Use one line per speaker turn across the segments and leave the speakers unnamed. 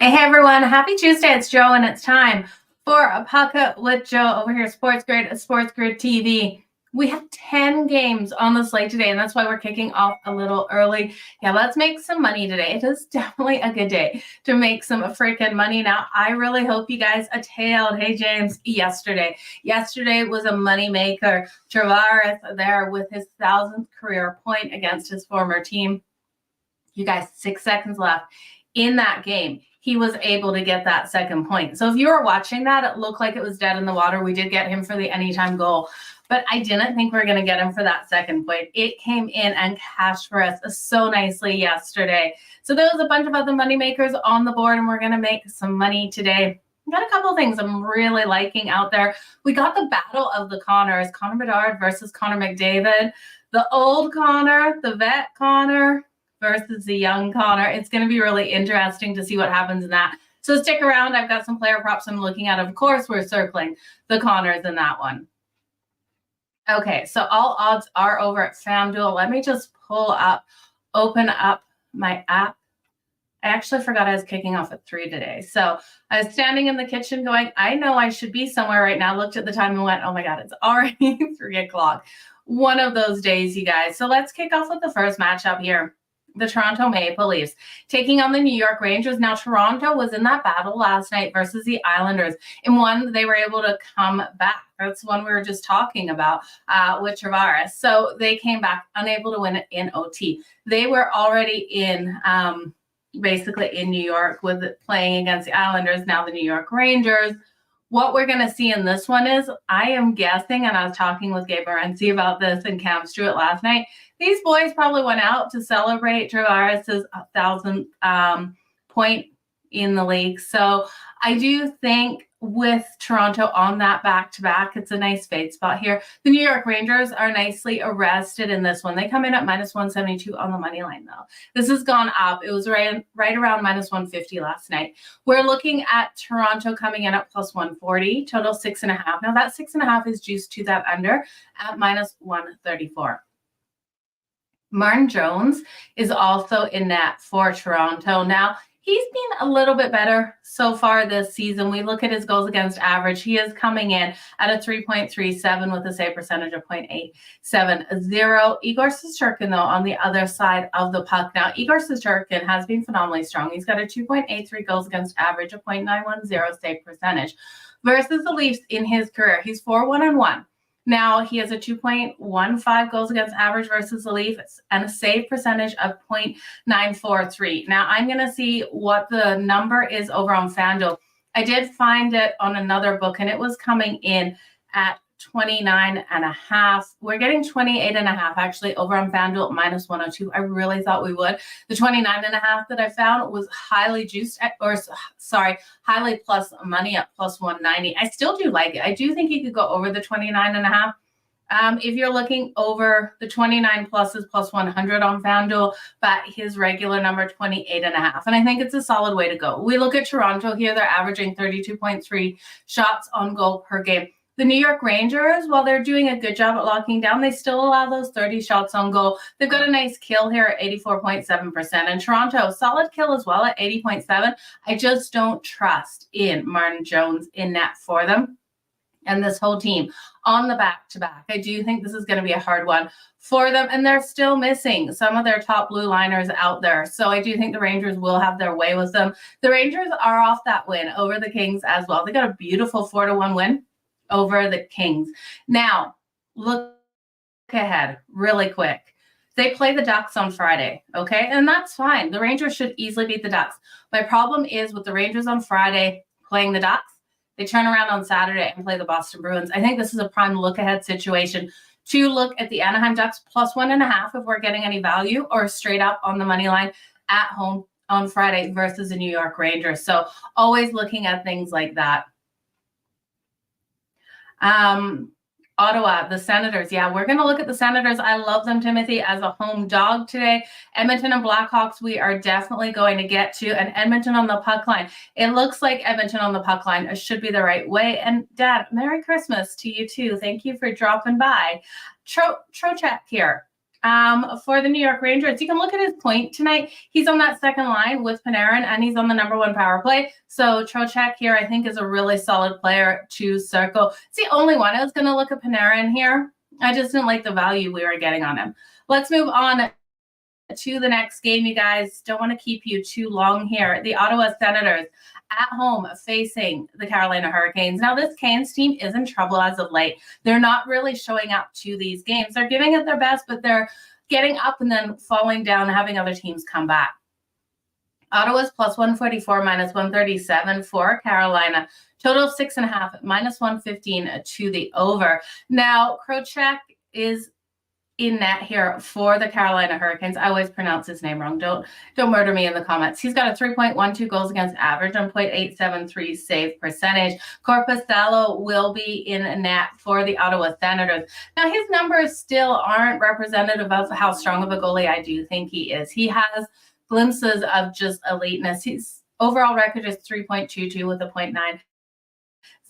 Hey everyone, happy Tuesday. It's Joe and it's time for a Pucka with Joe over here, Sports Grid TV. We have 10 games on the slate today, and that's why we're kicking off a little early. Yeah, let's make some money today. It is definitely a good day to make some freaking money. Now, I really hope you guys tailed. Hey, James, yesterday. Yesterday was a money maker. Tavares there with his 1,000th career point against his former team. You guys, 6 seconds left in that game. He was able to get that second point. So if you were watching that, it looked like it was dead in the water. We did get him for the anytime goal, but I didn't think we were going to get him for that second point. It came in and cashed for us so nicely yesterday. So there was a bunch of other money makers on the board, and we're going to make some money today. We got a couple of things I'm really liking out there. We got the battle of the Connors, Connor Bedard versus Connor McDavid. The old Connor, the vet Connor versus the young Connor. It's going to be really interesting to see what happens in that. So stick around. I've got some player props I'm looking at. Of course, we're circling the Connors in that one. Okay, so all odds are over at FanDuel. Let me just open up my app. I actually forgot I was kicking off at 3 today. So I was standing in the kitchen going, I know I should be somewhere right now. Looked at the time and went, oh my God, it's already 3 o'clock. One of those days, you guys. So let's kick off with the first matchup here. The Toronto Maple Leafs taking on the New York Rangers. Now, Toronto was in that battle last night versus the Islanders. In one, they were able to come back. That's one we were just talking about with Tavares. So they came back unable to win it in OT. They were already in basically in New York with it playing against the Islanders. Now the New York Rangers. What we're going to see in this one is, I am guessing, and I was talking with Gabe Morency about this and Cam Stewart last night, these boys probably went out to celebrate Tavares' 1,000th point in the league. So I do think with Toronto on that back-to-back, it's a nice fade spot here. The New York Rangers are nicely arrested in this one. They come in at minus 172 on the money line, though. This has gone up. It was right around minus 150 last night. We're looking at Toronto coming in at plus 140, total 6.5. Now that 6.5 is juiced to that under at minus 134. Martin Jones is also in net for Toronto. Now, he's been a little bit better so far this season. We look at his goals against average. He is coming in at a 3.37 with a save percentage of 0.870. Igor Shesterkin, though, on the other side of the puck. Now, Igor Shesterkin has been phenomenally strong. He's got a 2.83 goals against average, a 0.910 save percentage. Versus the Leafs in his career, he's 4-1-1. Now, he has a 2.15 goals against average versus the Leafs and a save percentage of 0.943. Now, I'm going to see what the number is over on FanDuel. I did find it on another book, and it was coming in at 29.5. We're getting 28.5 actually over on FanDuel minus 102. I really thought we would. The 29.5 that I found was highly juiced highly plus money at plus 190. I still do like it. I do think you could go over the 29.5. If you're looking over the 29 plus is plus 100 on FanDuel, but his regular number 28.5. And I think it's a solid way to go. We look at Toronto here. They're averaging 32.3 shots on goal per game. The New York Rangers, while they're doing a good job at locking down, they still allow those 30 shots on goal. They've got a nice kill here at 84.7%. And Toronto, solid kill as well at 80.7. I just don't trust in Martin Jones in net for them. And this whole team on the back-to-back. I do think this is going to be a hard one for them. And they're still missing some of their top blue liners out there. So I do think the Rangers will have their way with them. The Rangers are off that win over the Kings as well. They got a beautiful 4-1 win over the Kings. Now, look ahead really quick. They play the Ducks on Friday, okay? And that's fine. The Rangers should easily beat the Ducks. My problem is with the Rangers on Friday playing the Ducks, they turn around on Saturday and play the Boston Bruins. I think this is a prime look-ahead situation to look at the Anaheim Ducks plus 1.5 if we're getting any value, or straight up on the money line at home on Friday versus the New York Rangers. So always looking at things like that. Ottawa, the Senators. Yeah, we're going to look at the Senators. I love them, Timothy, as a home dog today. Edmonton and Blackhawks, we are definitely going to get to. And Edmonton on the puck line. It looks like Edmonton on the puck line should be the right way. And Dad, Merry Christmas to you too. Thank you for dropping by. Trocheck here. For the New York Rangers, you can look at his point tonight. He's on that second line with Panarin, and he's on the number 1 power play. So Trocheck here, I think, is a really solid player to circle. It's the only one. I was going to look at Panarin here. I just didn't like the value we were getting on him. Let's move on to the next game, you guys. Don't want to keep you too long here. The Ottawa Senators at home facing the Carolina Hurricanes. Now, this Canes team is in trouble as of late. They're not really showing up to these games. They're giving it their best, but they're getting up and then falling down and having other teams come back. Ottawa's plus 144, minus 137 for Carolina. Total of 6.5, minus 115 to the over. Now, Trocheck is in net here for the Carolina Hurricanes. I always pronounce his name wrong. Don't murder me in the comments. He's got a 3.12 goals against average and 0.873 save percentage. Korpisalo will be in net for the Ottawa Senators. Now, his numbers still aren't representative of how strong of a goalie I do think he is. He has glimpses of just eliteness. His overall record is 3.22 with a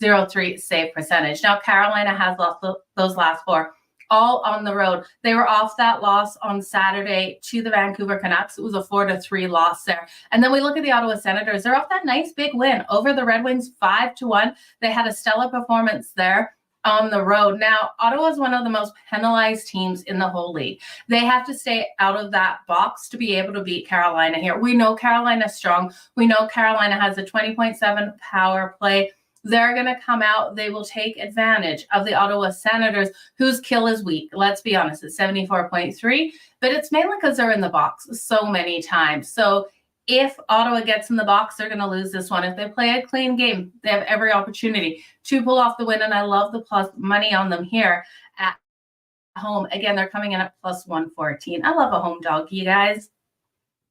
0.903 save percentage. Now, Carolina has lost those last 4. All on the road. They were off that loss on Saturday to the Vancouver Canucks. It was a 4-3 loss there. And then we look at the Ottawa Senators. They're off that nice big win over the Red Wings 5-1. They had a stellar performance there on the road. Now, Ottawa is one of the most penalized teams in the whole league. They have to stay out of that box to be able to beat Carolina here. We know Carolina's strong. We know Carolina has a 20.7 power play. They're going to come out. They will take advantage of the Ottawa Senators, whose kill is weak. Let's be honest, it's 74.3, but it's mainly because they're in the box so many times. So if Ottawa gets in the box, they're going to lose this one. If they play a clean game, they have every opportunity to pull off the win, and I love the plus money on them here at home. Again, they're coming in at plus 114. I love a home dog, you guys.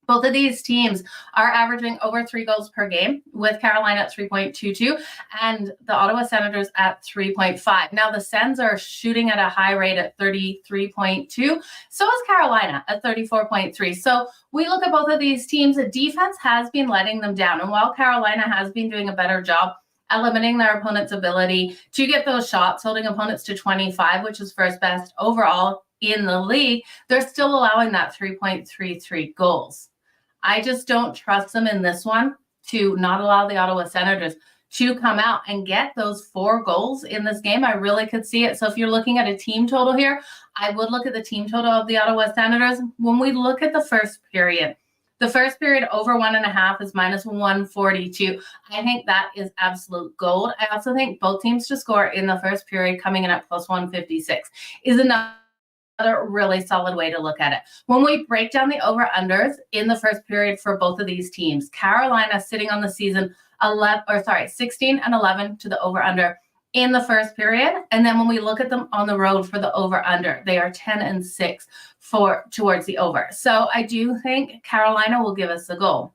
Both of these teams are averaging over 3 goals per game, with Carolina at 3.22 and the Ottawa Senators at 3.5. Now, the Sens are shooting at a high rate at 33.2. So is Carolina at 34.3. So we look at both of these teams. The defense has been letting them down. And while Carolina has been doing a better job at limiting their opponent's ability to get those shots, holding opponents to 25, which is first best overall in the league, they're still allowing that 3.33 goals. I just don't trust them in this one to not allow the Ottawa Senators to come out and get those 4 goals in this game. I really could see it. So if you're looking at a team total here, I would look at the team total of the Ottawa Senators. When we look at the first period over 1.5 is minus 142. I think that is absolute gold. I also think both teams to score in the first period, coming in at plus 156, is another really solid way to look at it. When we break down the over-unders in the first period for both of these teams, Carolina sitting on the season 16-11 to the over-under in the first period. And then when we look at them on the road for the over-under, they are 10-6 towards the over. So I do think Carolina will give us the goal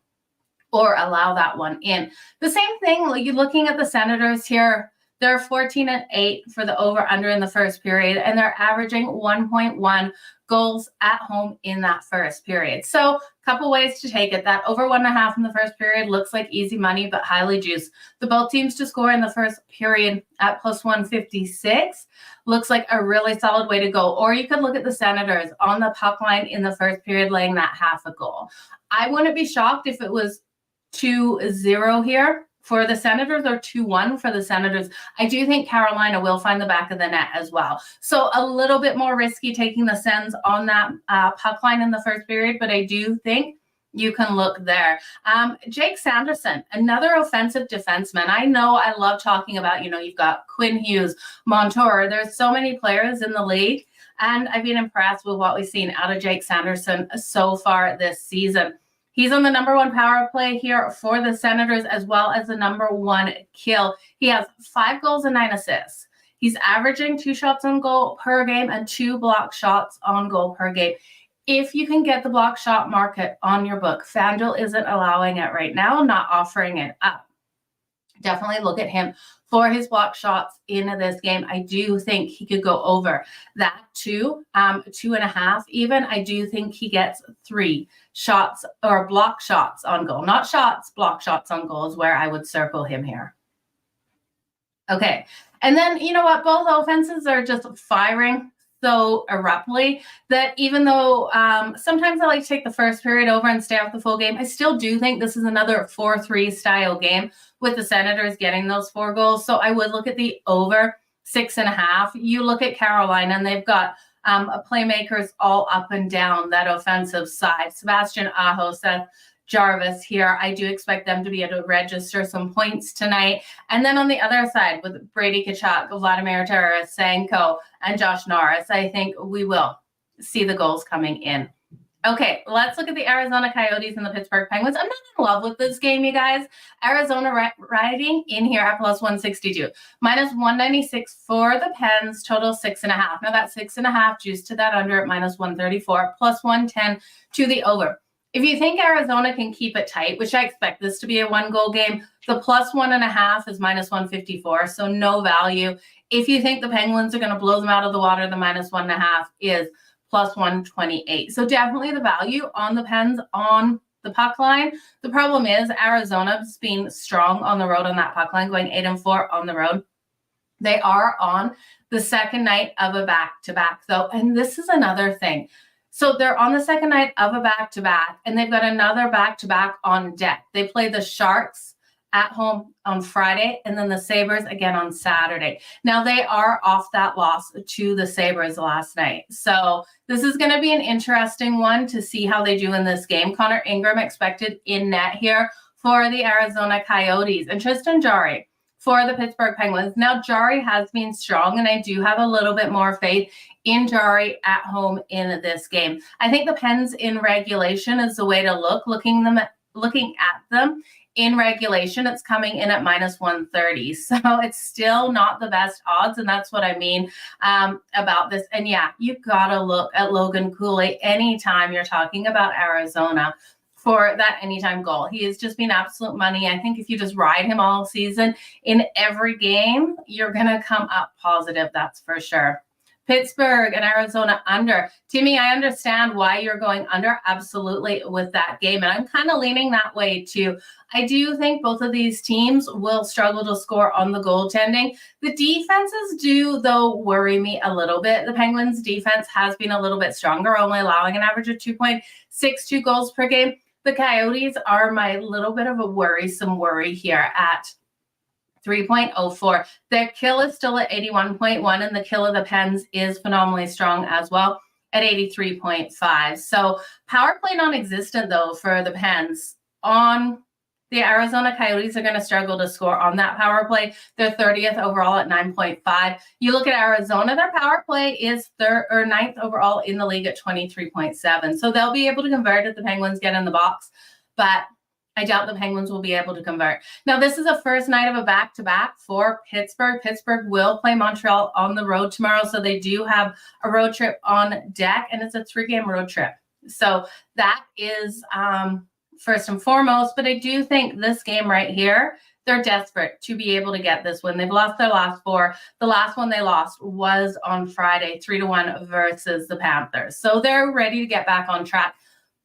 or allow that one in. The same thing, you're looking at the Senators here. They're 14-8 for the over-under in the first period, and they're averaging 1.1 goals at home in that first period. So a couple ways to take it. That over 1.5 in the first period looks like easy money, but highly juiced. The both teams to score in the first period at plus 156 looks like a really solid way to go. Or you could look at the Senators on the puck line in the first period, laying that half a goal. I wouldn't be shocked if it was 2-0 here for the Senators or 2-1 for the Senators. I do think Carolina will find the back of the net as well. So a little bit more risky taking the Sens on that puck line in the first period, but I do think you can look there. Jake Sanderson, another offensive defenseman. I know I love talking about, you've got Quinn Hughes, Montour. There's so many players in the league, and I've been impressed with what we've seen out of Jake Sanderson so far this season. He's on the number 1 power play here for the Senators, as well as the number 1 kill. He has 5 goals and 9 assists. He's averaging 2 shots on goal per game and 2 block shots on goal per game. If you can get the block shot market on your book, FanDuel isn't allowing it right now, not offering it up. Definitely look at him for his block shots in this game. I do think he could go over that 2.5 even. I do think he gets 3 shots or block shots on goal. Not shots, block shots on goal is where I would circle him here. Okay. And then, you know what? Both offenses are just firing so abruptly that even though sometimes I like to take the first period over and stay off the full game, I still do think this is another 4-3 style game with the Senators getting those 4 goals. So I would look at the over 6.5. You look at Carolina, and they've got playmakers all up and down that offensive side. Sebastian Aho, Seth Jarvis here. I do expect them to be able to register some points tonight. And then on the other side with Brady Tkachuk, Vladimir Tarasenko, and Josh Norris, I think we will see the goals coming in. Okay, let's look at the Arizona Coyotes and the Pittsburgh Penguins. I'm not in love with this game, you guys. Arizona riding in here at plus 162. Minus 196 for the Pens, total 6.5. Now that's 6.5 juice to that under at minus 134, plus 110 to the over. If you think Arizona can keep it tight, which I expect this to be a 1-goal game, the plus 1.5 is minus 154, so no value. If you think the Penguins are going to blow them out of the water, the minus 1.5 is plus 128. So definitely the value on the Pens on the puck line. The problem is Arizona's been strong on the road on that puck line, going 8-4 on the road. They are on the second night of a back-to-back, though, and this is another thing. So they're on the second night of a back-to-back, and they've got another back-to-back on deck. They play the Sharks at home on Friday, and then the Sabres again on Saturday. Now, they are off that loss to the Sabres last night. So this is going to be an interesting one to see how they do in this game. Connor Ingram expected in net here for the Arizona Coyotes, and Tristan Jarry for the Pittsburgh Penguins. Now, Jarry has been strong, and I do have a little bit more faith in Jarry at home in this game. I think the Pens in regulation is the way to look. Looking at them in regulation, it's coming in at minus 130. So it's still not the best odds, and that's what I mean about this. And yeah, you've got to look at Logan Cooley anytime you're talking about Arizona for that anytime goal. He has just been absolute money. I think if you just ride him all season in every game, you're going to come up positive, that's for sure. Pittsburgh and Arizona under. Timmy, I understand why you're going under absolutely with that game, and I'm kind of leaning that way too. I do think both of these teams will struggle to score on the goaltending. The defenses do, though, worry me a little bit. The Penguins' defense has been a little bit stronger, only allowing an average of 2.62 goals per game. The Coyotes are my little bit of a worrisome worry here at 3.04. Their kill is still at 81.1, and the kill of the Pens is phenomenally strong as well at 83.5. So power play non-existent, though, for the Pens. On the Arizona Coyotes are going to struggle to score on that power play. They're 30th overall at 9.5. You look at Arizona, their power play is 9th overall in the league at 23.7. So they'll be able to convert if the Penguins get in the box, but I doubt the Penguins will be able to convert. Now, this is a first night of a back-to-back for Pittsburgh. Pittsburgh will play Montreal on the road tomorrow, so they do have a road trip on deck, and it's a 3-game road trip. So that is first and foremost, but I do think this game right here, they're desperate to be able to get this win. They've lost their last 4. The last one they lost was on Friday, 3-1 versus the Panthers. So they're ready to get back on track.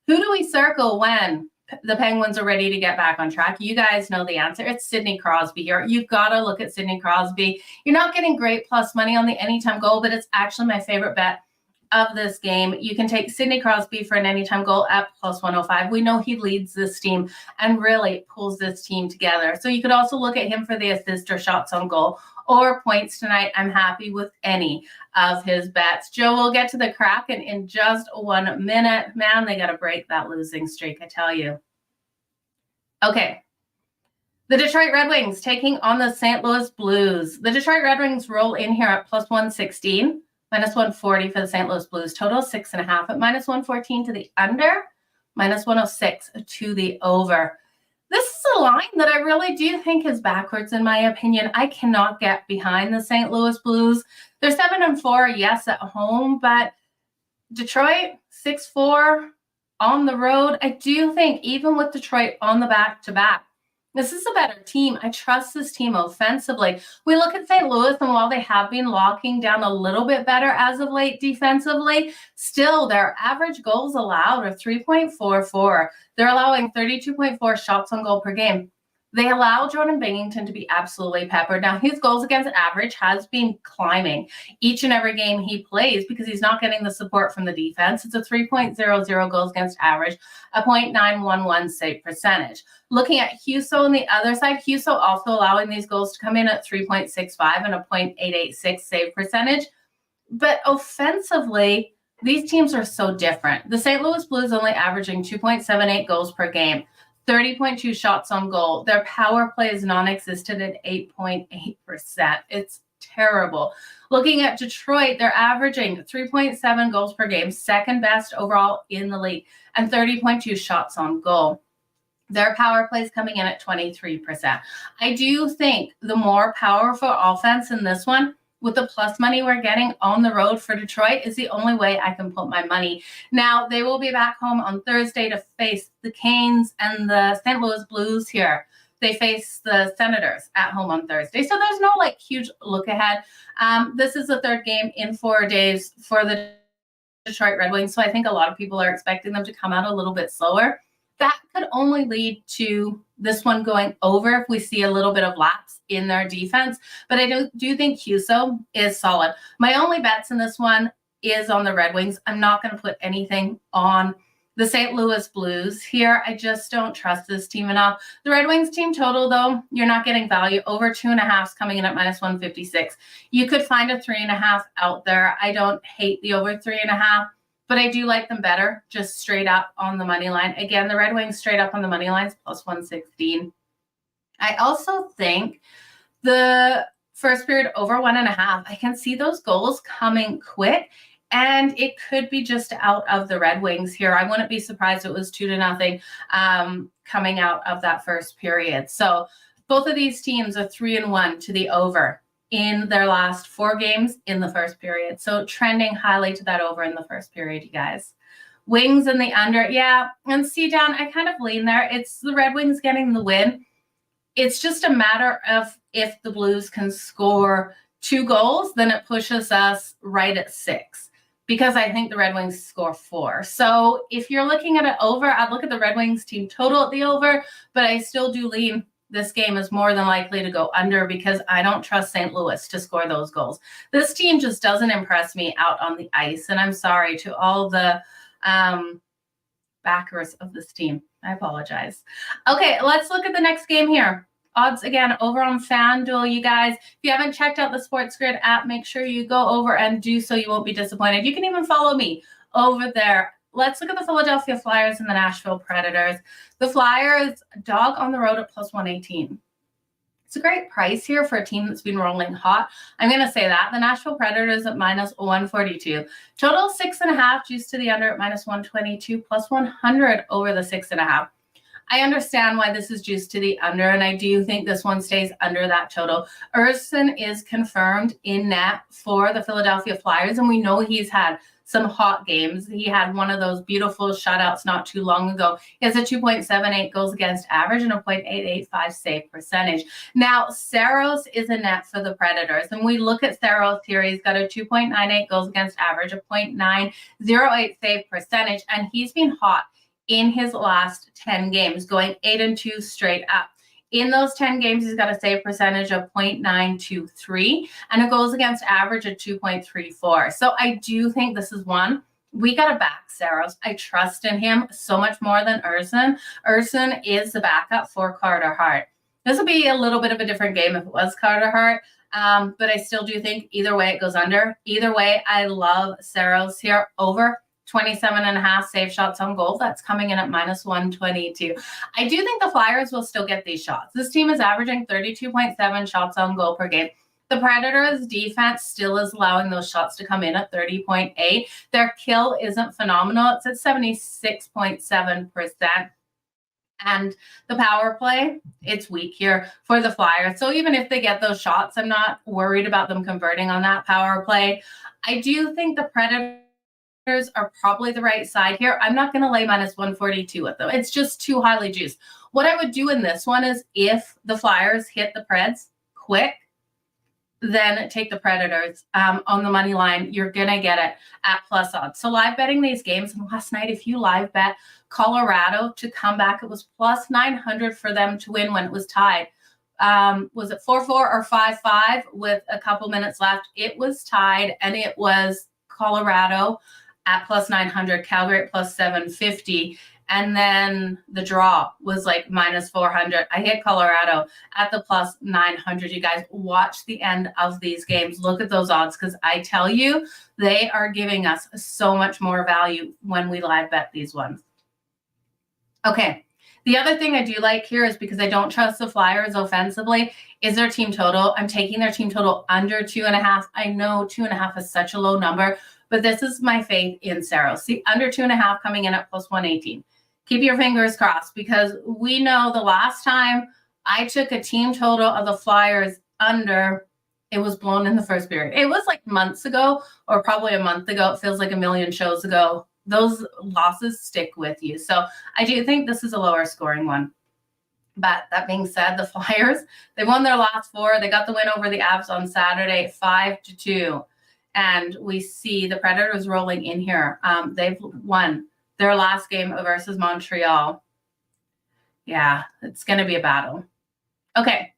Who do we circle when the Penguins are ready to get back on track? You guys know the answer. It's Sidney Crosby here. You've got to look at Sidney Crosby. You're not getting great plus money on the anytime goal, but it's actually my favorite bet of this game. You can take Sidney Crosby for an anytime goal at plus 105. We know he leads this team and really pulls this team together. So you could also look at him for the assist or shots on goal or points tonight. I'm happy with any of his bets. Joe, we'll get to the Kraken in just 1 minute. Man, they got to break that losing streak, I tell you. Okay. The Detroit Red Wings taking on the St. Louis Blues. The Detroit Red Wings roll in here at plus 116. Minus 140 for the St. Louis Blues. Total 6.5 at minus 114 to the under, minus 106 to the over. This is a line that I really do think is backwards in my opinion. I cannot get behind the St. Louis Blues. They're 7-4, yes, at home, but Detroit 6-4 on the road. I do think even with Detroit on the back-to-back, this is a better team. I trust this team offensively. We look at St. Louis, and while they have been locking down a little bit better as of late defensively, still their average goals allowed are 3.44. They're allowing 32.4 shots on goal per game. They allow Jordan Bennington to be absolutely peppered. Now, his goals against average has been climbing each and every game he plays because he's not getting the support from the defense. It's a 3.00 goals against average, a .911 save percentage. Looking at Husso on the other side, Husso also allowing these goals to come in at 3.65 and a .886 save percentage. But offensively, these teams are so different. The St. Louis Blues only averaging 2.78 goals per game. 30.2 shots on goal. Their power play is non-existent at 8.8%. It's terrible. Looking at Detroit, they're averaging 3.7 goals per game, second best overall in the league, and 30.2 shots on goal. Their power play is coming in at 23%. I do think the more powerful offense in this one, with the plus money we're getting on the road for Detroit, is the only way I can put my money. Now, they will be back home on Thursday to face the Canes and the St. Louis Blues here. They face the Senators at home on Thursday. So there's no huge look ahead. This is the third game in 4 days for the Detroit Red Wings. So I think a lot of people are expecting them to come out a little bit slower. That could only lead to this one going over if we see a little bit of lapse in their defense. But I do think Husso is solid. My only bets in this one is on the Red Wings. I'm not going to put anything on the St. Louis Blues here. I just don't trust this team enough. The Red Wings team total, though, you're not getting value. Over 2.5 is coming in at -156. You could find a 3.5 out there. I don't hate the over 3.5. But I do like them better, just straight up on the money line. Again, the Red Wings straight up on the money lines, +116. I also think the first period over 1.5, I can see those goals coming quick, and it could be just out of the Red Wings here. I wouldn't be surprised if it was 2-0 coming out of that first period. So both of these teams are 3-1 to the over in their last 4 games in the first period. So trending highly to that over in the first period, you guys. Wings in the under. Yeah, and see down, I kind of lean there. It's the Red Wings getting the win. It's just a matter of if the Blues can score 2 goals, then it pushes us right at 6. Because I think the Red Wings score 4. So if you're looking at it over, I'd look at the Red Wings team total at the over, but I still do lean this game is more than likely to go under because I don't trust St. Louis to score those goals. This team just doesn't impress me out on the ice, and I'm sorry to all the backers of this team. I apologize. Okay, let's look at the next game here. Odds again over on FanDuel, you guys. If you haven't checked out the Sports Grid app, make sure you go over and do so. You won't be disappointed. You can even follow me over there. Let's look at the Philadelphia Flyers and the Nashville Predators. The Flyers, dog on the road at +118. It's a great price here for a team that's been rolling hot. I'm going to say that. The Nashville Predators at -142. Total 6.5, juice to the under at -122, +100 over the 6.5. I understand why this is juiced to the under, and I do think this one stays under that total. Ersson is confirmed in net for the Philadelphia Flyers, and we know he's had some hot games. He had one of those beautiful shutouts not too long ago. He has a 2.78 goals against average and a .885 save percentage. Now, Saros is a net for the Predators. And we look at Saros here. He's got a 2.98 goals against average, a .908 save percentage, and he's been hot in his last 10 games, going 8-2 straight up. In those 10 games, he's got a save percentage of .923 and a goals against average of 2.34. So I do think this is one. We got to back Saros. I trust in him so much more than Ersson. Ersson is the backup for Carter Hart. This would be a little bit of a different game if it was Carter Hart, but I still do think either way it goes under. Either way, I love Saros here over 27.5 save shots on goal. That's coming in at -122. I do think the Flyers will still get these shots. This team is averaging 32.7 shots on goal per game. The Predators' defense still is allowing those shots to come in at 30.8. Their kill isn't phenomenal. It's at 76.7%. And the power play, it's weak here for the Flyers. So even if they get those shots, I'm not worried about them converting on that power play. I do think the Predators are probably the right side here. I'm not going to lay -142 with them. It's just too highly juiced. What I would do in this one is if the Flyers hit the Preds quick, then take the Predators on the money line. You're going to get it at plus odds. So live betting these games. And last night, if you live bet Colorado to come back, it was plus 900 for them to win when it was tied. Was it 4-4 or 5-5 with a couple minutes left? It was tied, and it was Colorado at plus 900, Calgary at plus 750. And then the draw was like minus 400. I hit Colorado at the plus 900. You guys watch the end of these games. Look at those odds, because I tell you, they are giving us so much more value when we live bet these ones. Okay. The other thing I do like here is, because I don't trust the Flyers offensively, is their team total. I'm taking their team total under 2.5. I know 2.5 is such a low number, but this is my faith in Saros. See, under 2.5 coming in at plus 118. Keep your fingers crossed, because we know the last time I took a team total of the Flyers under, it was blown in the first period. It was like months ago, or probably a month ago. It feels like a million shows ago. Those losses stick with you. So I do think this is a lower scoring one. But that being said, the Flyers, they won their last 4. They got the win over the Avs on Saturday, 5-2. And we see the Predators rolling in here. They've won their last game versus Montreal. Yeah, it's going to be a battle. Okay.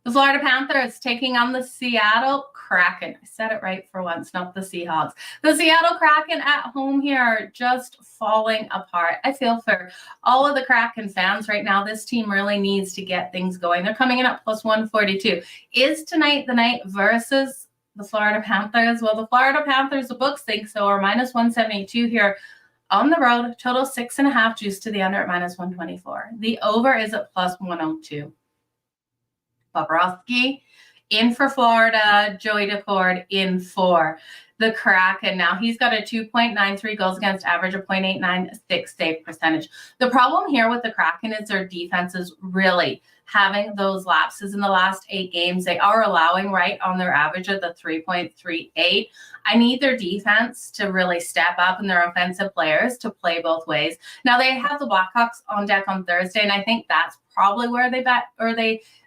The Florida Panthers taking on the Seattle Kraken. I said it right for once, not the Seahawks. The Seattle Kraken at home here are just falling apart. I feel for all of the Kraken fans right now. This team really needs to get things going. They're coming in at plus 142. Is tonight the night versus the Florida Panthers? Well, the Florida Panthers, the books think so, are minus 172 here on the road. Total 6.5, juice to the under at minus 124. The over is at plus 102. Bobrovsky in for Florida, Joey Decord in for the Kraken. Now he's got a 2.93 goals against average, a 0.896 save percentage. The problem here with the Kraken is their defense is really having those lapses in the last 8 games. They are allowing right on their average of the 3.38. I need their defense to really step up and their offensive players to play both ways. Now they have the Blackhawks on deck on Thursday, and I think that's probably where they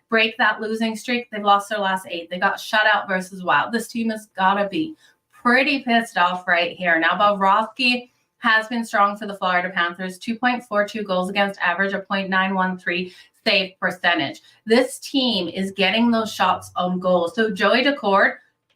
break that losing streak. They've lost their last 8. They got shut out versus Wild. This team has got to be pretty pissed off right here. Now, Bobrovsky has been strong for the Florida Panthers, 2.42 goals against average, a 0.913 save percentage. This team is getting those shots on goal. So Joey Decord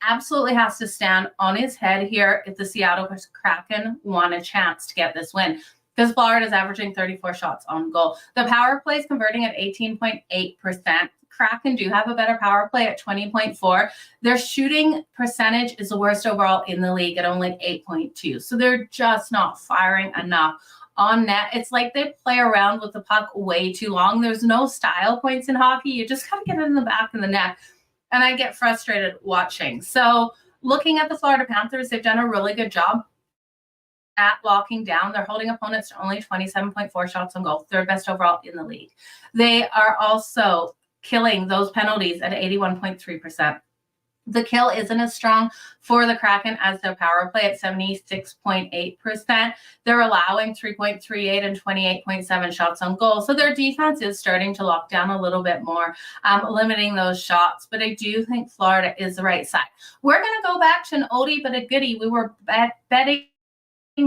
absolutely has to stand on his head here if the Seattle Kraken want a chance to get this win, because Florida is averaging 34 shots on goal. The power play is converting at 18.8%. Kraken do have a better power play at 20.4. Their shooting percentage is the worst overall in the league at only 8.2. So they're just not firing enough on net. It's like they play around with the puck way too long. There's no style points in hockey. You just got to get it in the back of the net. And I get frustrated watching. So looking at the Florida Panthers, they've done a really good job at locking down. They're holding opponents to only 27.4 shots on goal, 3rd best overall in the league. They are also killing those penalties at 81.3%. The kill isn't as strong for the Kraken as their power play at 76.8%. They're allowing 3.38 and 28.7 shots on goal. So their defense is starting to lock down a little bit more, limiting those shots. But I do think Florida is the right side. We're going to go back to an oldie but a goodie. We were betting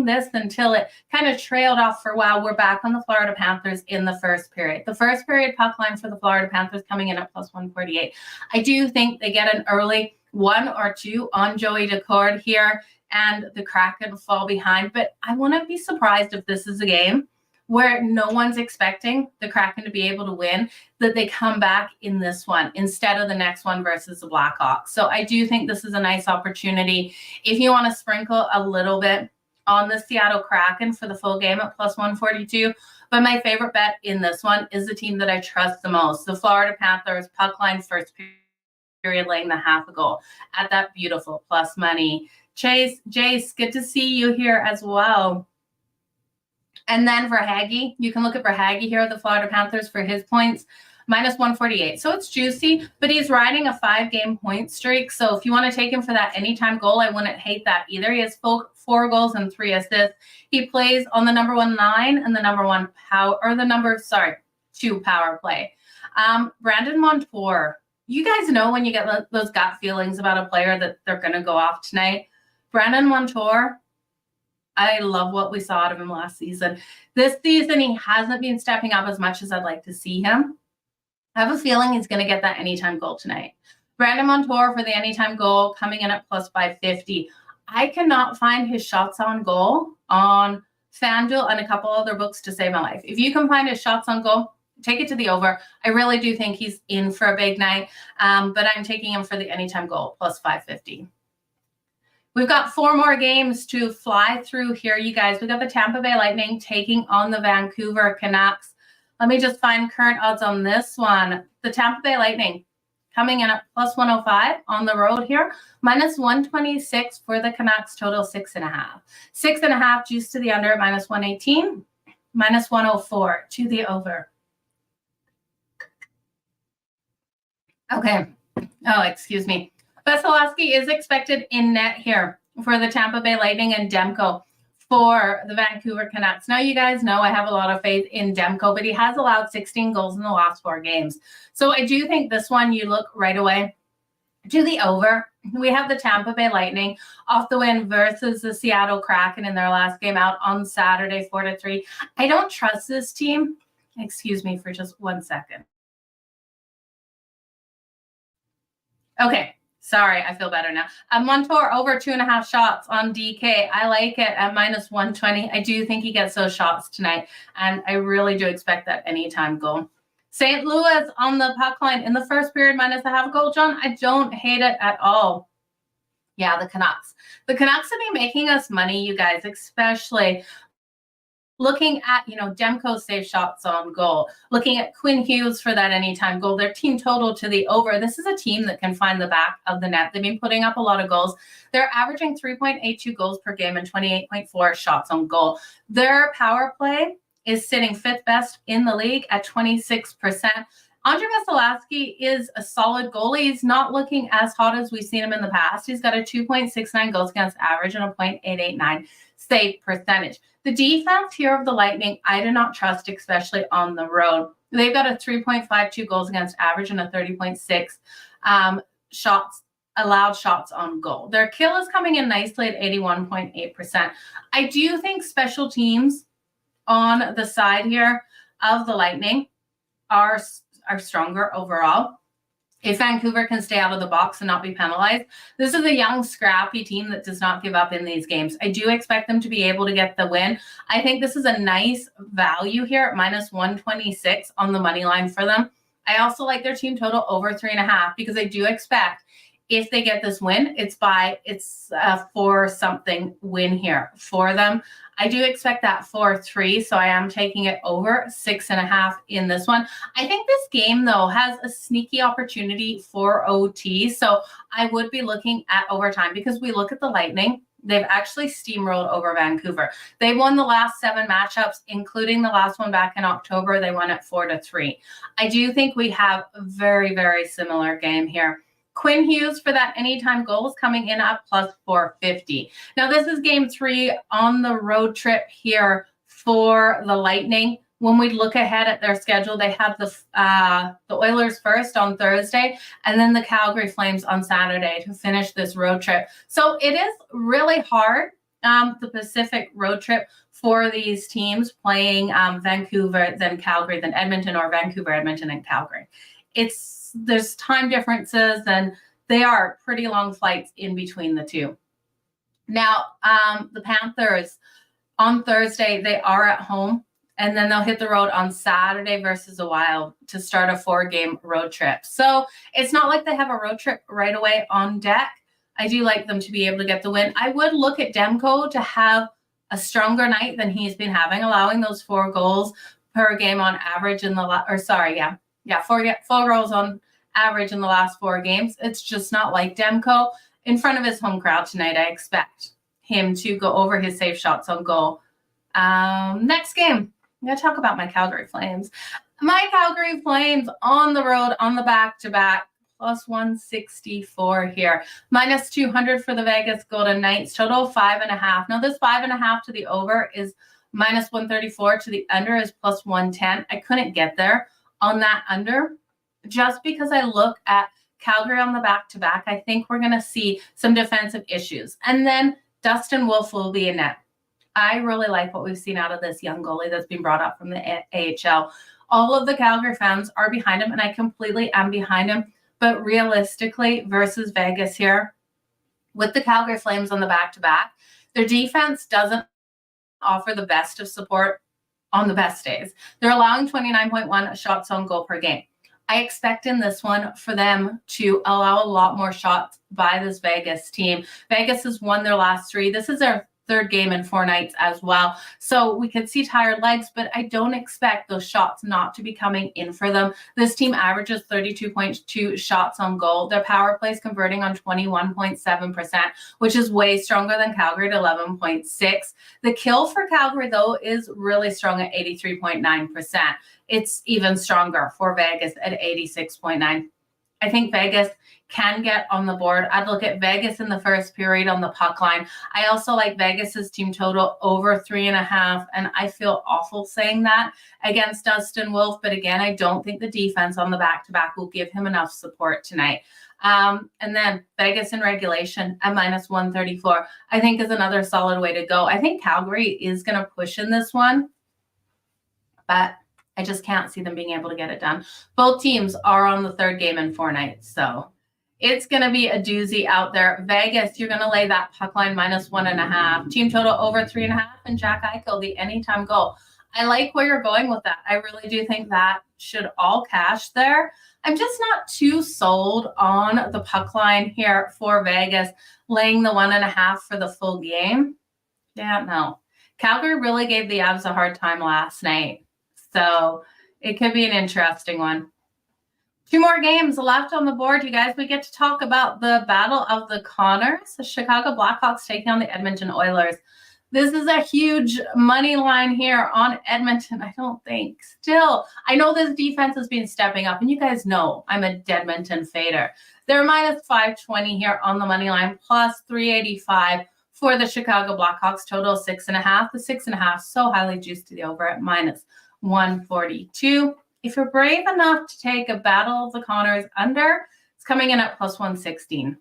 this until it kind of trailed off for a while. We're back on the Florida Panthers in the first period. The first period puck line for the Florida Panthers coming in at plus 148. I do think they get an early 1 or 2 on Joey Decord here, and the Kraken fall behind. But I wouldn't be surprised if this is a game where no one's expecting the Kraken to be able to win, that they come back in this one instead of the next one versus the Blackhawks. So I do think this is a nice opportunity if you want to sprinkle a little bit on the Seattle Kraken for the full game at plus 142. But my favorite bet in this one is the team that I trust the most, the Florida Panthers, puck line first period, laying the half a goal at that beautiful plus money. Jace, good to see you here as well. And then for Haggy, you can look at Haggy here, the Florida Panthers, for his points. Minus 148. So it's juicy, but he's riding a 5-game point streak. So if you want to take him for that anytime goal, I wouldn't hate that either. He has 4 goals and 3 assists. He plays on the number 1 line and the number 2 power play. Brandon Montour, You guys know when you get those gut feelings about a player that they're going to go off tonight. Brandon Montour, I love what we saw out of him last season. This season, he hasn't been stepping up as much as I'd like to see him. I have a feeling he's going to get that anytime goal tonight. Brandon Montour for the anytime goal coming in at plus 550. I cannot find his shots on goal on FanDuel and a couple other books to save my life. If you can find his shots on goal, take it to the over. I really do think he's in for a big night, but I'm taking him for the anytime goal, plus 550. We've got 4 more games to fly through here, you guys. We've got the Tampa Bay Lightning taking on the Vancouver Canucks. Let me just find current odds on this one. The Tampa Bay Lightning coming in at plus 105 on the road here, minus 126 for the Canucks, total 6.5. 6.5 juice to the under, minus 118, minus 104 to the over. Okay. Oh, excuse me. Vasilevsky is expected in net here for the Tampa Bay Lightning and Demko for the Vancouver Canucks. Now, you guys know I have a lot of faith in Demko, but he has allowed 16 goals in the last 4 games. So I do think this one, you look right away to the over. We have the Tampa Bay Lightning off the win versus the Seattle Kraken in their last game out on Saturday, 4-3. I don't trust this team. Excuse me for just 1 second. Okay. Sorry, I feel better now. Montour over 2.5 shots on DK. I like it at minus 120. I do think he gets those shots tonight, and I really do expect that anytime goal. St. Louis on the puck line in the first period, minus a half goal. John, I don't hate it at all. Yeah, the Canucks. The Canucks have been making us money, you guys, especially looking at, Demko's safe shots on goal, looking at Quinn Hughes for that anytime goal, their team total to the over. This is a team that can find the back of the net. They've been putting up a lot of goals. They're averaging 3.82 goals per game and 28.4 shots on goal. Their power play is sitting 5th best in the league at 26%. Andre Vasilevsky is a solid goalie. He's not looking as hot as we've seen him in the past. He's got a 2.69 goals against average and a .889 save percentage. The defense here of the Lightning, I do not trust, especially on the road. They've got a 3.52 goals against average and a 30.6 allowed shots on goal. Their kill is coming in nicely at 81.8%. I do think special teams on the side here of the Lightning are stronger overall. If Vancouver can stay out of the box and not be penalized, this is a young, scrappy team that does not give up in these games. I do expect them to be able to get the win. I think this is a nice value here at minus 126 on the money line for them. I also like their team total over 3.5 because I do expect if they get this win, it's a 4-something win here for them. I do expect that 4-3, so I am taking it over 6.5 in this one. I think this game, though, has a sneaky opportunity for OT, so I would be looking at overtime because we look at the Lightning. They've actually steamrolled over Vancouver. They won the last 7 matchups, including the last one back in October. They won at 4-3. I do think we have a very, very similar game here. Quinn Hughes for that anytime goal is coming in at plus 450. Now, this is game 3 on the road trip here for the Lightning. When we look ahead at their schedule, they have the Oilers first on Thursday and then the Calgary Flames on Saturday to finish this road trip. So it is really hard, the Pacific road trip for these teams playing Vancouver, then Calgary, then Edmonton, or Vancouver, Edmonton, and Calgary. There's time differences, and they are pretty long flights in between the two. Now, the Panthers on Thursday, they are at home, and then they'll hit the road on Saturday versus the Wild to start a 4-game road trip. So it's not like they have a road trip right away on deck. I do like them to be able to get the win. I would look at Demko to have a stronger night than he's been having, allowing those 4 goals per game on average in the 4 goals on average in the last 4 games. It's just not like Demko. In front of his home crowd tonight, I expect him to go over his safe shots on goal. Next game, I'm going to talk about my Calgary Flames. My Calgary Flames on the road, on the back-to-back, plus 164 here. Minus 200 for the Vegas Golden Knights, total 5.5. Now, this 5.5 to the over is minus 134. To the under is plus 110. I couldn't get there on that under just because I look at Calgary on the back-to-back, I think we're going to see some defensive issues. And then Dustin Wolf will be in net. I really like what we've seen out of this young goalie that's been brought up from the AHL. All of the Calgary fans are behind him, and I completely am behind him. But realistically, versus Vegas here, with the Calgary Flames on the back-to-back, their defense doesn't offer the best of support on the best days. They're allowing 29.1 shots on goal per game. I expect in this one for them to allow a lot more shots by this Vegas team. Vegas has won their last 3. This is their 3rd game in 4 nights as well. So we could see tired legs, but I don't expect those shots not to be coming in for them. This team averages 32.2 shots on goal. Their power play is converting on 21.7%, which is way stronger than Calgary at 11.6. The kill for Calgary, though, is really strong at 83.9%. It's even stronger for Vegas at 86.9. I think Vegas can get on the board. I'd look at Vegas in the first period on the puck line. I also like Vegas's team total over 3.5, and I feel awful saying that against Dustin Wolf. But again, I don't think the defense on the back-to-back will give him enough support tonight. And then Vegas in regulation at -134, I think is another solid way to go. I think Calgary is going to push in this one, but I just can't see them being able to get it done. Both teams are on the 3rd game in 4 nights, so it's going to be a doozy out there. Vegas, you're going to lay that puck line -1.5. Team total over 3.5, and Jack Eichel, the anytime goal. I like where you're going with that. I really do think that should all cash there. I'm just not too sold on the puck line here for Vegas, laying the 1.5 for the full game. Yeah, no. Calgary really gave the Avs a hard time last night. So it could be an interesting one. 2 more games left on the board, you guys. We get to talk about the Battle of the Connors. The Chicago Blackhawks taking on the Edmonton Oilers. This is a huge money line here on Edmonton, I don't think. Still, I know this defense has been stepping up, and you guys know I'm a Edmonton fader. They're -520 here on the money line, plus 385 for the Chicago Blackhawks, total 6.5. The 6.5 so highly juiced to the over at -142. If you're brave enough to take a Battle of the Connors under, it's coming in at +116.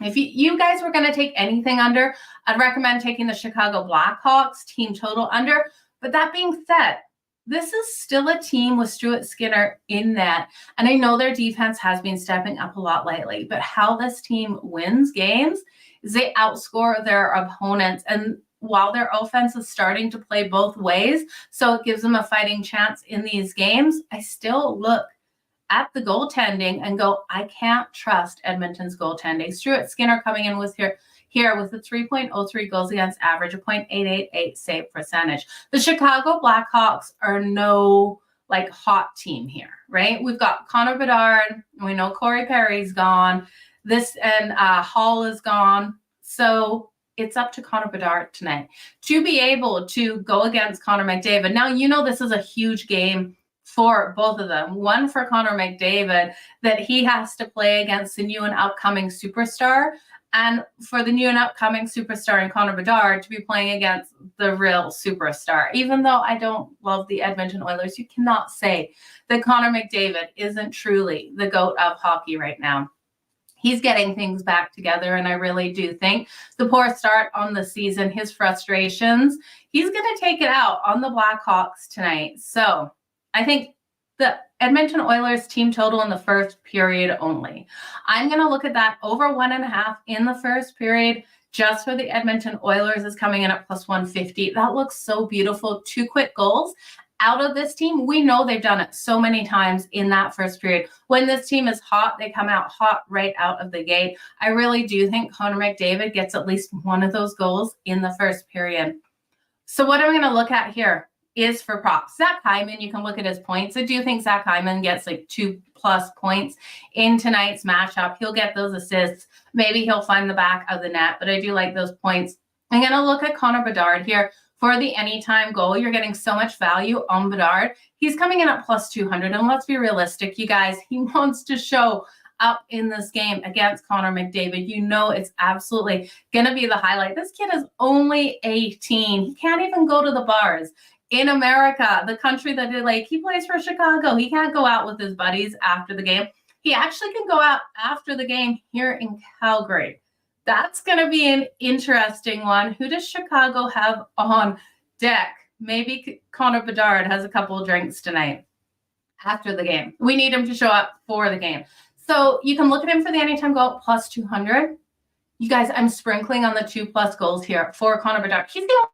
If you guys were going to take anything under, I'd recommend taking the Chicago Blackhawks team total under. But that being said, this is still a team with Stuart Skinner in net. And I know their defense has been stepping up a lot lately, but how this team wins games is they outscore their opponents. And while their offense is starting to play both ways, so it gives them a fighting chance in these games, I still look at the goaltending and go, I can't trust Edmonton's goaltending. Stuart Skinner coming in with here with a 3.03 goals against average, a .888 save percentage. The Chicago Blackhawks are no hot team here, right? We've got Connor Bedard. We know Corey Perry's gone. Hall is gone. So it's up to Connor Bedard tonight to be able to go against Connor McDavid. Now, this is a huge game for both of them. One for Connor McDavid, that he has to play against the new and upcoming superstar, and for the new and upcoming superstar in Connor Bedard to be playing against the real superstar. Even though I don't love the Edmonton Oilers, you cannot say that Connor McDavid isn't truly the GOAT of hockey right now. He's getting things back together, and I really do think the poor start on the season, his frustrations, he's going to take it out on the Blackhawks tonight. So I think the Edmonton Oilers team total in the first period only. I'm going to look at that over 1.5 in the first period. Just for the Edmonton Oilers is coming in at +150. That looks so beautiful. 2 quick goals out of this team. We know they've done it so many times in that first period. When this team is hot, they come out hot right out of the gate. I really do think Connor McDavid gets at least one of those goals in the first period. So what I'm going to look at here is for props. Zach Hyman, you can look at his points. I do think Zach Hyman gets 2+ points in tonight's matchup. He'll get those assists. Maybe he'll find the back of the net, but I do like those points. I'm going to look at Connor Bedard here. For the anytime goal, you're getting so much value on Bedard. He's coming in at +200. And let's be realistic, you guys. He wants to show up in this game against Connor McDavid. It's absolutely going to be the highlight. This kid is only 18. He can't even go to the bars. In America, the country that he plays for Chicago. He can't go out with his buddies after the game. He actually can go out after the game here in Calgary. That's going to be an interesting one. Who does Chicago have on deck? Maybe Connor Bedard has a couple of drinks tonight after the game. We need him to show up for the game. So you can look at him for the anytime goal plus 200. You guys, I'm sprinkling on the 2+ goals here for Connor Bedard. He's the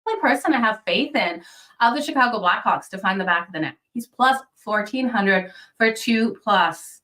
only person I have faith in of the Chicago Blackhawks to find the back of the net. He's plus 1,400 for 2+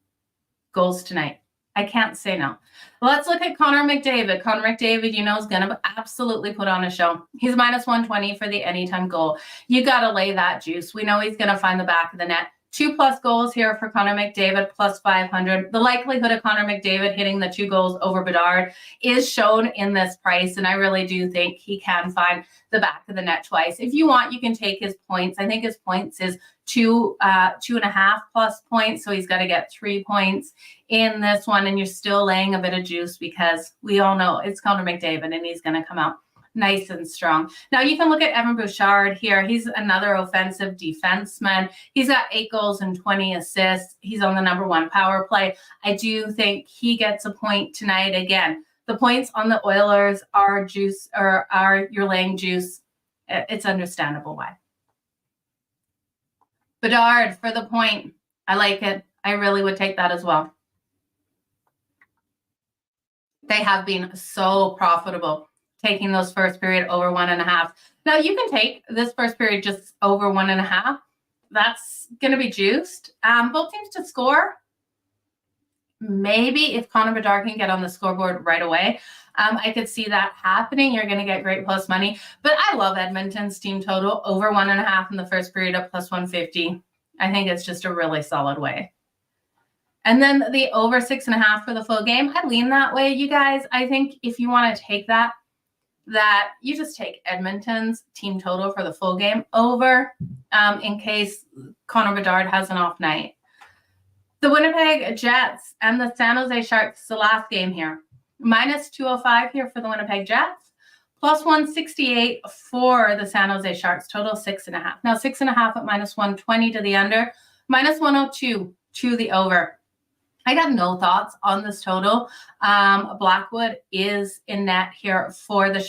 goals tonight. I can't say no. Let's look at Connor McDavid. Connor McDavid, you know, is going to absolutely put on a show. He's minus 120 for the anytime goal. You got to lay that juice. We know he's going to find the back of the net. 2+ goals here for Connor McDavid, plus 500. The likelihood of Connor McDavid hitting the 2 goals over Bedard is shown in this price, and I really do think he can find the back of the net twice. If you want, you can take his points. I think his points is 2.5+ points, so he's got to get 3 points in this one, and you're still laying a bit of juice because we all know it's Connor McDavid, and he's going to come out nice and strong. Now you can look at Evan Bouchard here. He's another offensive defenseman. He's got 8 goals and 20 assists. He's on the number 1 power play. I do think he gets a point tonight. Again, the points on the Oilers are juice, or are you're laying juice. It's understandable why. Bedard for the point. I like it. I really would take that as well. They have been so profitable taking those first period over 1.5. Now you can take this first period just over 1.5. That's going to be juiced. Both teams to score. Maybe if Connor Bedard can get on the scoreboard right away, I could see that happening. You're going to get great plus money. But I love Edmonton's team total over 1.5 in the first period of plus 150. I think it's just a really solid way. And then the over 6.5 for the full game. I lean that way, you guys. I think if you want to take that you just take Edmonton's team total for the full game over in case Connor Bedard has an off night. The Winnipeg Jets and the San Jose Sharks, the last game here. Minus 205 here for the Winnipeg Jets. Plus 168 for the San Jose Sharks. Total 6.5. Now 6.5 at minus 120 to the under. Minus 102 to the over. I got no thoughts on this total. Blackwood is in net here for the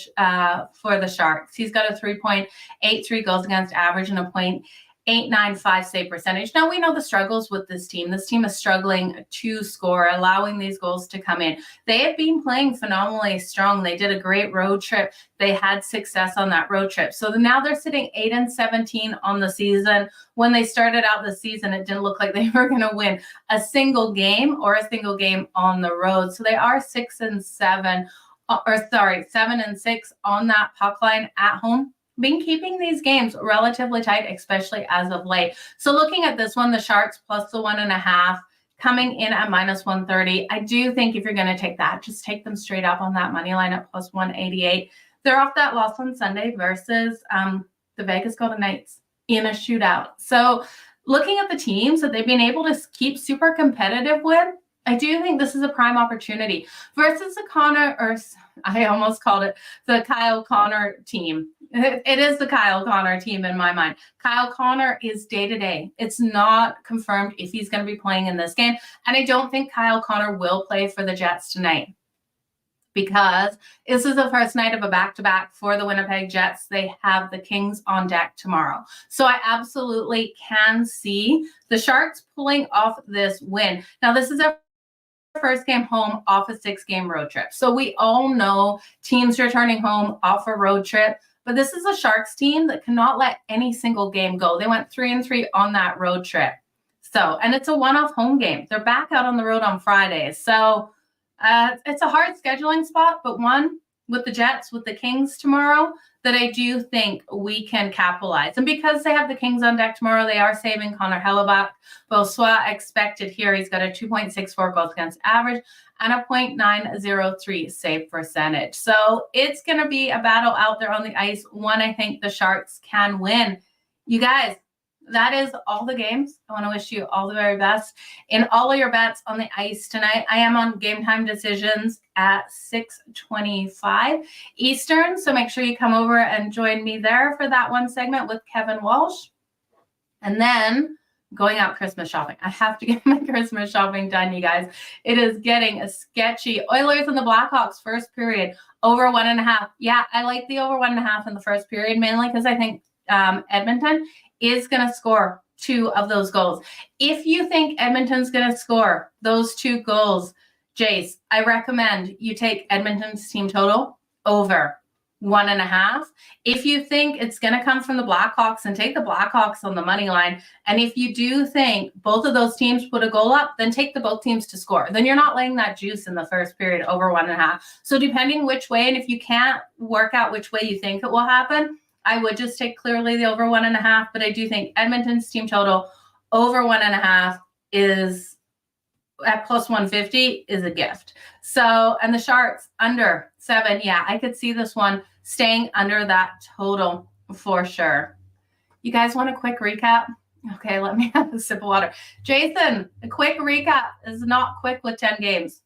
Sharks. He's got a 3.83 goals against average and a 0.895 save percentage. Now we know the struggles with this team. This team is struggling to score, allowing these goals to come in. They have been playing phenomenally strong. They did a great road trip. They had success on that road trip. So now they're sitting 8-17 on the season. When they started out the season, it didn't look like they were going to win a single game or a single game on the road. So they are 7-6 on that puck line at home. Been keeping these games relatively tight, especially as of late. So looking at this one, the Sharks plus the 1.5 coming in at minus 130. I do think if you're going to take that, just take them straight up on that money line at plus 188. They're off that loss on Sunday versus the Vegas Golden Knights in a shootout. So looking at the teams that they've been able to keep super competitive with, I do think this is a prime opportunity versus the Kyle Connor team. It is the Kyle Connor team in my mind. Kyle Connor is day-to-day. It's not confirmed if he's going to be playing in this game. And I don't think Kyle Connor will play for the Jets tonight because this is the first night of a back-to-back for the Winnipeg Jets. They have the Kings on deck tomorrow. So I absolutely can see the Sharks pulling off this win. Now, this is a first game home off a 6-game road trip. So we all know teams returning home off a road trip, but this is a Sharks team that cannot let any single game go. They went 3-3 on that road trip. So, and it's a one-off home game. They're back out on the road on Fridays. So it's a hard scheduling spot, but one with the Jets, with the Kings tomorrow, that I do think we can capitalize. And because they have the Kings on deck tomorrow, they are saving Connor Hellebuck. Beausois expected here. He's got a 2.64 goals against average and a 0.903 save percentage. So it's going to be a battle out there on the ice. One I think the Sharks can win. You guys, that is all the games. I want to wish you all the very best in all of your bets on the ice tonight. I am on Game Time Decisions at 6:25 Eastern. So make sure you come over and join me there for that one segment with Kevin Walsh. And then going out Christmas shopping. I have to get my Christmas shopping done, you guys. It is getting sketchy. Oilers and the Blackhawks, first period, over 1.5. Yeah, I like the over 1.5 in the first period, mainly because I think Edmonton is going to score 2 of those goals. If you think Edmonton's going to score those 2 goals, Jace, I recommend you take Edmonton's team total over 1.5. If you think it's going to come from the Blackhawks, and take the Blackhawks on the money line. And if you do think both of those teams put a goal up, then take the both teams to score. Then you're not laying that juice in the first period over 1.5. So depending which way, and if you can't work out which way you think it will happen, I would just take clearly the over 1.5. But I do think Edmonton's team total over 1.5 is at plus 150 is a gift. So, and the Sharks under 7. Yeah, I could see this one staying under that total for sure. You guys want a quick recap? Okay, let me have a sip of water. Jason, a quick recap is not quick with 10 games.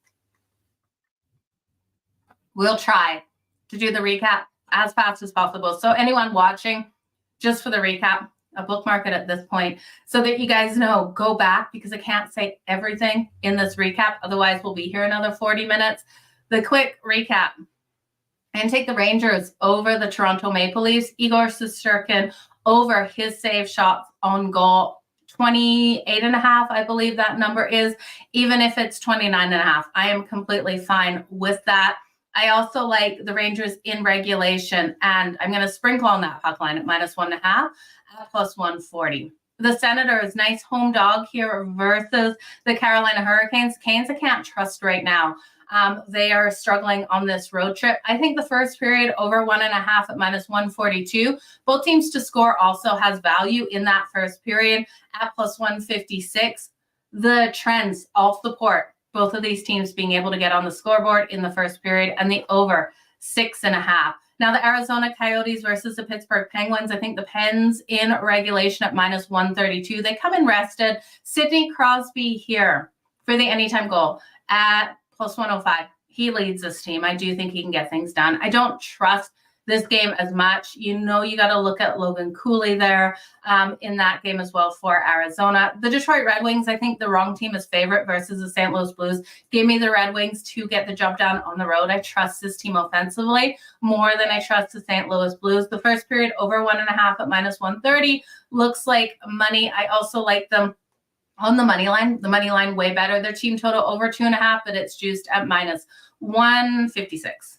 We'll try to do the recap as fast as possible. So anyone watching, just for the recap, a bookmark it at this point so that you guys know, go back, because I can't say everything in this recap. Otherwise, we'll be here another 40 minutes. The quick recap. And take the Rangers over the Toronto Maple Leafs. Igor Shesterkin over his save shots on goal. 28.5, I believe that number is. Even if it's 29.5, I am completely fine with that. I also like the Rangers in regulation, and I'm going to sprinkle on that puck line at minus 1.5 at plus 140. The Senators, nice home dog here versus the Carolina Hurricanes. Canes I can't trust right now. They are struggling on this road trip. I think the first period over 1.5 at minus 142. Both teams to score also has value in that first period at plus 156. The trends all support both of these teams being able to get on the scoreboard in the first period, and the over 6.5. Now the Arizona Coyotes versus the Pittsburgh Penguins. I think the Pens in regulation at minus 132. They come in rested. Sidney Crosby here for the anytime goal at plus 105. He leads this team. I do think he can get things done. I don't trust this game as much. You know, you got to look at Logan Cooley there in that game as well for Arizona. The Detroit Red Wings, I think the wrong team is favorite versus the St. Louis Blues. Give me the Red Wings to get the job done on the road. I trust this team offensively more than I trust the St. Louis Blues. The first period over 1.5 at minus 130 looks like money. I also like them on the money line. The money line way better. Their team total over 2.5, but it's juiced at minus 156.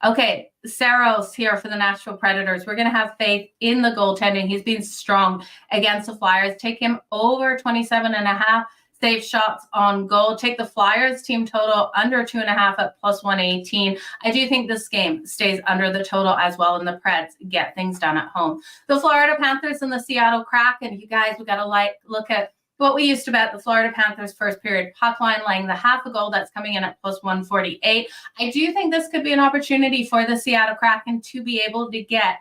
Okay, Saros here for the Nashville Predators. We're going to have faith in the goaltending. He's been strong against the Flyers. Take him over 27.5 save shots on goal. Take the Flyers team total under 2.5 at plus 118. I do think this game stays under the total as well, and the Preds get things done at home. The Florida Panthers and the Seattle Kraken. You guys, we got to look at what we used to bet. The Florida Panthers first period puck line laying the half a goal. That's coming in at plus 148. I do think this could be an opportunity for the Seattle Kraken to be able to get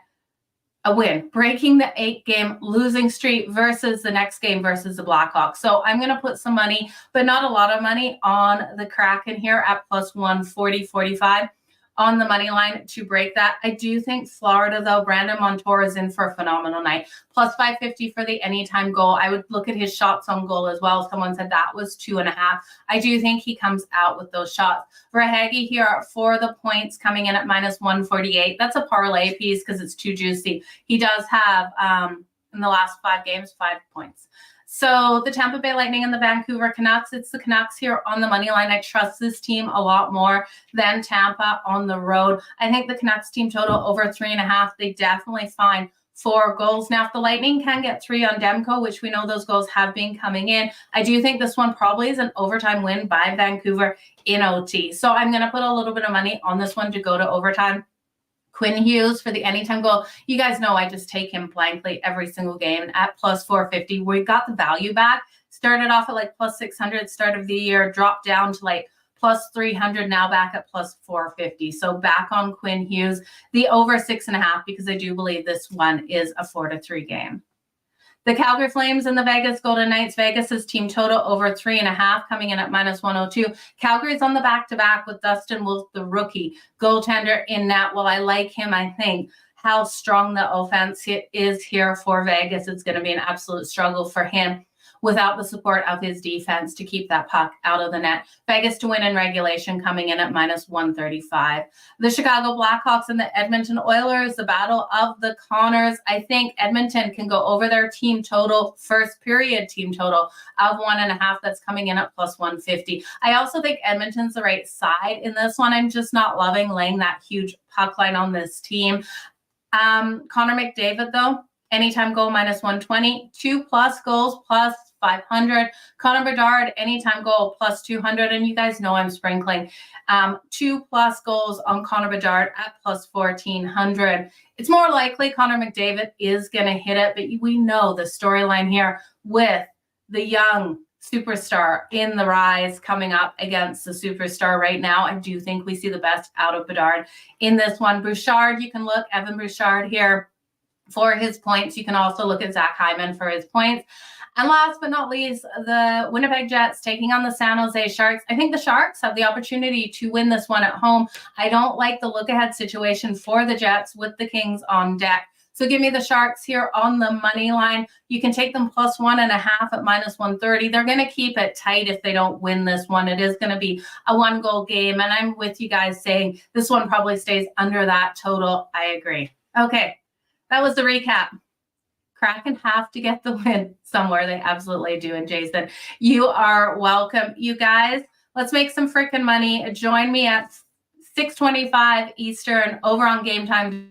a win, breaking the 8-game losing streak versus the next game versus the Blackhawks. So I'm going to put some money, but not a lot of money, on the Kraken here at plus 140.45 on the money line to break that. I do think Florida, though, Brandon Montour is in for a phenomenal night. Plus 550 for the anytime goal. I would look at his shots on goal as well. Someone said that was 2.5. I do think he comes out with those shots. Verhaeghe here for the points coming in at minus 148. That's a parlay piece because it's too juicy. He does have, in the last 5 games, 5 points. So the Tampa Bay Lightning and the Vancouver Canucks, it's the Canucks here on the money line. I trust this team a lot more than Tampa on the road. I think the Canucks team total over 3.5. They definitely find 4 goals. Now, if the Lightning can get 3 on Demko, which we know those goals have been coming in, I do think this one probably is an overtime win by Vancouver in OT. So I'm going to put a little bit of money on this one to go to overtime. Quinn Hughes for the anytime goal. You guys know I just take him blankly every single game at plus 450. We got the value back. Started off at like plus 600 start of the year, dropped down to like plus 300, now back at plus 450. So back on Quinn Hughes, the over 6.5, because I do believe this one is a 4-3 game. The Calgary Flames and the Vegas Golden Knights. Vegas' team total over 3.5, coming in at minus 102. Calgary's on the back-to-back with Dustin Wolf, the rookie goaltender in net. Well, I like him. I think how strong the offense is here for Vegas. It's going to be an absolute struggle for him. without the support of his defense to keep that puck out of the net. Vegas to win in regulation coming in at -135. The Chicago Blackhawks and the Edmonton Oilers, the battle of the Connors. I think Edmonton can go over their team total, first period team total of 1.5. That's coming in at +150. I also think Edmonton's the right side in this one. I'm just not loving laying that huge puck line on this team. Connor McDavid, though, anytime goal -120, 2+ goals +500. Connor Bedard, anytime goal +200. And you guys know I'm sprinkling 2+ goals on Connor Bedard at +1400. It's more likely Connor McDavid is going to hit it, but we know the storyline here with the young superstar in the rise coming up against the superstar right now. I do think we see the best out of Bedard in this one. Bouchard, you can look Evan Bouchard here for his points. You can also look at Zach Hyman for his points. And last but not least, the Winnipeg Jets taking on the San Jose Sharks. I think the Sharks have the opportunity to win this one at home. I don't like the look-ahead situation for the Jets with the Kings on deck. So give me the Sharks here on the money line. You can take them +1.5 at -130. They're going to keep it tight if they don't win this one. It is going to be a 1-goal game. And I'm with you guys saying this one probably stays under that total. I agree. Okay, that was the recap. Kraken have to get the win somewhere. They absolutely do. And Jason, you are welcome. You guys, let's make some freaking money. Join me at 6:25 Eastern over on Game Time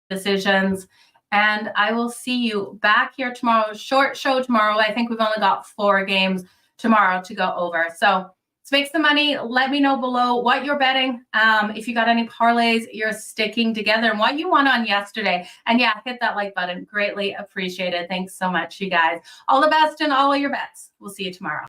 Decisions. And I will see you back here tomorrow. Short show tomorrow. I think we've only got 4 games tomorrow to go over. So let's make some money. Let me know below what you're betting. If you got any parlays you're sticking together and what you won on yesterday. And yeah, hit that like button. Greatly appreciated. Thanks so much, you guys. All the best in all of your bets. We'll see you tomorrow.